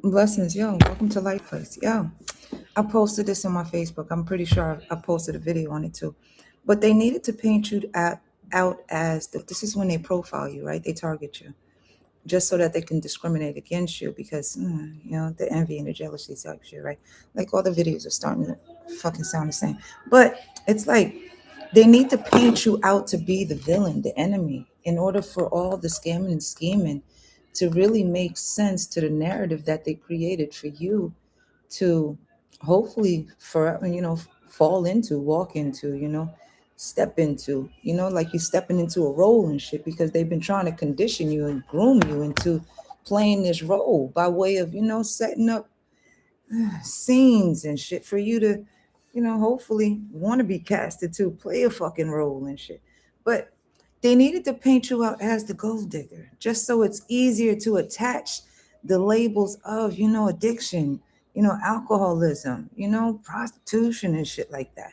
Blessings, yo. Welcome to Life Place. Yo, I posted this on my Facebook. I'm pretty sure I posted a video on it too. But they needed to paint you out as this is when they profile you, right? They target you just so that they can discriminate against you because, the envy and the jealousy type shit, right? Like all the videos are starting to fucking sound the same. But it's like they need to paint you out to be the villain, the enemy, in order for all the scamming and scheming to really make sense to the narrative that they created for you to hopefully forever, fall into, walk into, step into, like you stepping into a role and shit because they've been trying to condition you and groom you into playing this role by way of, setting up scenes and shit for you to, hopefully want to be casted to play a fucking role and shit. But they needed to paint you out as the gold digger just so it's easier to attach the labels of, addiction, alcoholism, prostitution and shit like that.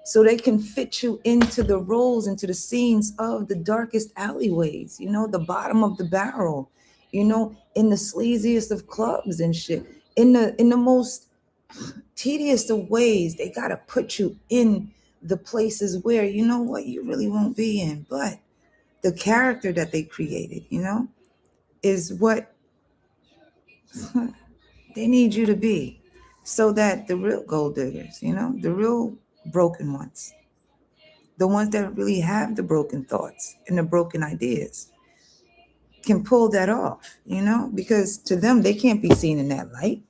So they can fit you into the roles, into the scenes of the darkest alleyways, the bottom of the barrel, in the sleaziest of clubs and shit. In the most tedious of ways, they gotta put you in the places where you know what you really won't be in. But the character that they created, is what they need you to be. So that the real gold diggers, the real broken ones, the ones that really have the broken thoughts and the broken ideas, can pull that off, because to them, they can't be seen in that light.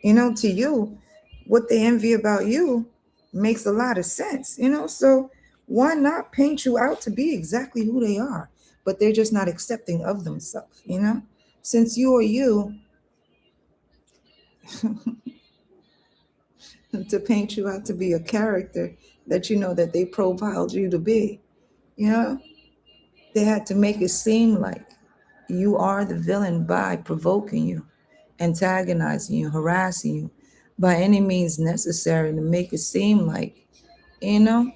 To you, what they envy about you makes a lot of sense, so why not paint you out to be exactly who they are? But they're just not accepting of themselves, since you are you, to paint you out to be a character that that they profiled you to be, you know they had to make it seem like you are the villain by provoking you, antagonizing you, harassing you by any means necessary to make it seem like, you know,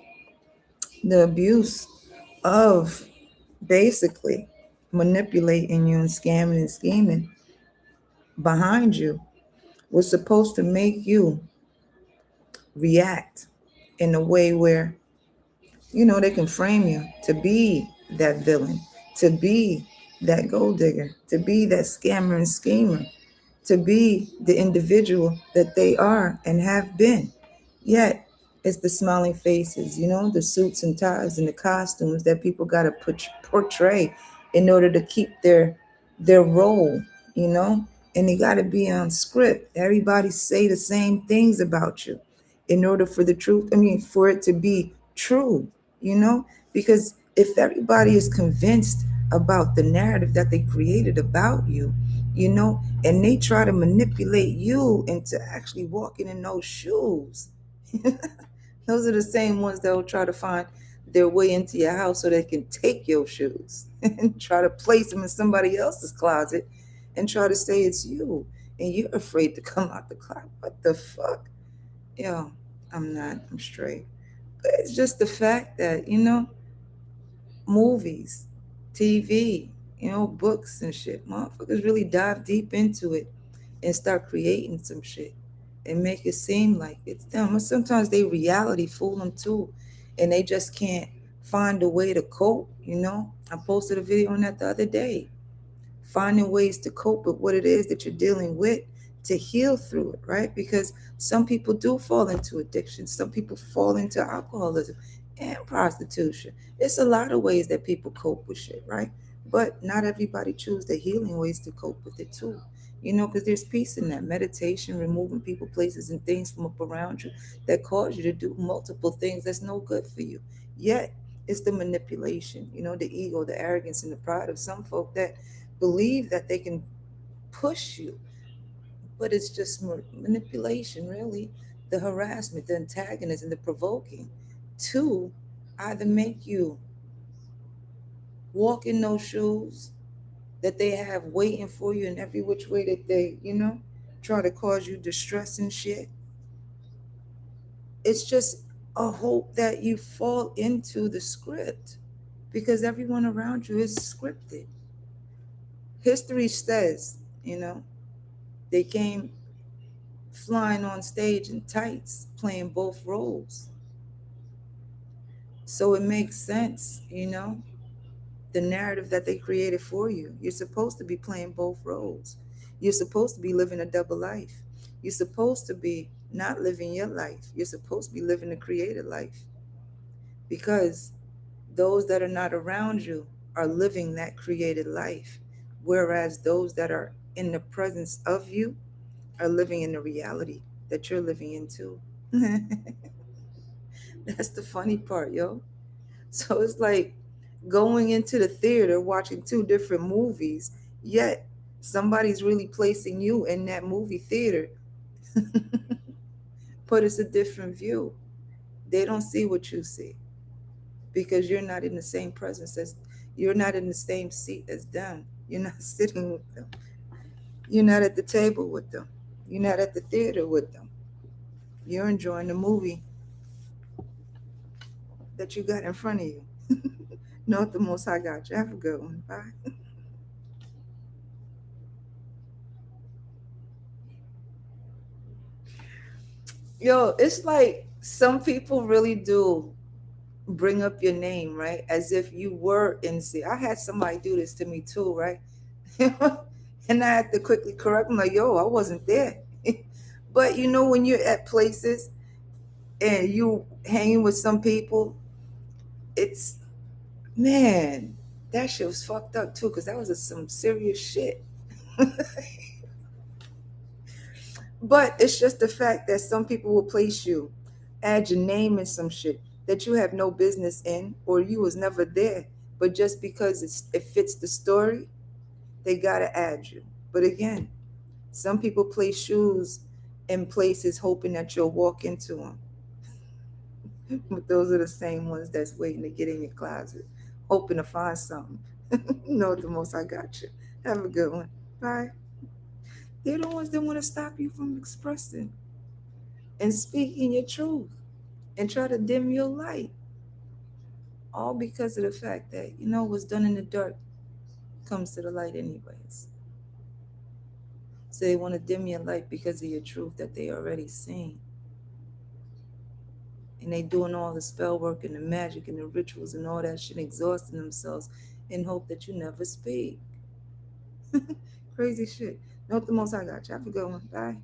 the abuse of basically manipulating you and scamming and scheming behind you was supposed to make you react in a way where, they can frame you to be that villain, to be that gold digger, to be that scammer and schemer, to be the individual that they are and have been. Yet, it's the smiling faces, the suits and ties and the costumes that people got to portray in order to keep their role, you know, and they got to be on script. Everybody say the same things about you in order for the truth, for it to be true, because if everybody is convinced about the narrative that they created about you, and they try to manipulate you into actually walking in those shoes. Those are the same ones that will try to find their way into your house so they can take your shoes and try to place them in somebody else's closet and try to say it's you. And you're afraid to come out the closet. What the fuck? Yo, I'm not, I'm straight. But it's just the fact that, movies, TV, books and shit. Motherfuckers really dive deep into it and start creating some shit and make it seem like it's them. But sometimes they reality fool them too, and they just can't find a way to cope. I posted a video on that the other day, finding ways to cope with what it is that you're dealing with to heal through it, right? Because some people do fall into addiction, some people fall into alcoholism and prostitution. It's a lot of ways that people cope with shit, right? But not everybody choose the healing ways to cope with it too. Because there's peace in that meditation, removing people, places, and things from up around you that cause you to do multiple things that's no good for you. Yet, it's the manipulation, the ego, the arrogance, and the pride of some folk that believe that they can push you, but it's just manipulation, really. The harassment, the antagonism, the provoking to either make you walk in those shoes that they have waiting for you in every which way that they, try to cause you distress and shit. It's just a hope that you fall into the script because everyone around you is scripted. History says, They came flying on stage in tights, playing both roles. So it makes sense, the narrative that they created for you. You're supposed to be playing both roles. You're supposed to be living a double life. You're supposed to be not living your life. You're supposed to be living a created life, because those that are not around you are living that created life, whereas those that are in the presence of you are living in the reality that you're living into. That's the funny part, yo. So it's like going into the theater watching two different movies, yet somebody's really placing you in that movie theater, but it's a different view. They don't see what you see because you're not in the same presence as, you're not in the same seat as them. You're not sitting with them. You're not at the table with them. You're not at the theater with them. You're enjoying the movie that you got in front of you. Know what the most high got you. Have a good one. Bye. Yo, it's like some people really do bring up your name, right? As if you were in see. I had somebody do this to me too, right? And I had to quickly correct them, like, yo, I wasn't there. But when you're at places and you hanging with some people, it's, man, that shit was fucked up too, because that was some serious shit. But it's just the fact that some people will place you, add your name in some shit that you have no business in, or you was never there. But just because it fits the story, they gotta add you. But again, some people place shoes in places hoping that you'll walk into them. But those are the same ones that's waiting to get in your closet, hoping to find something. Know the most I got you. Have a good one. Bye. They're the ones that want to stop you from expressing and speaking your truth and try to dim your light, all because of the fact that what's done in the dark comes to the light anyways. So they want to dim your light because of your truth that they already seen, and they doing all the spell work and the magic and the rituals and all that shit, exhausting themselves in hope that you never speak. Crazy shit. Note the most I got you. Have a good one. Bye.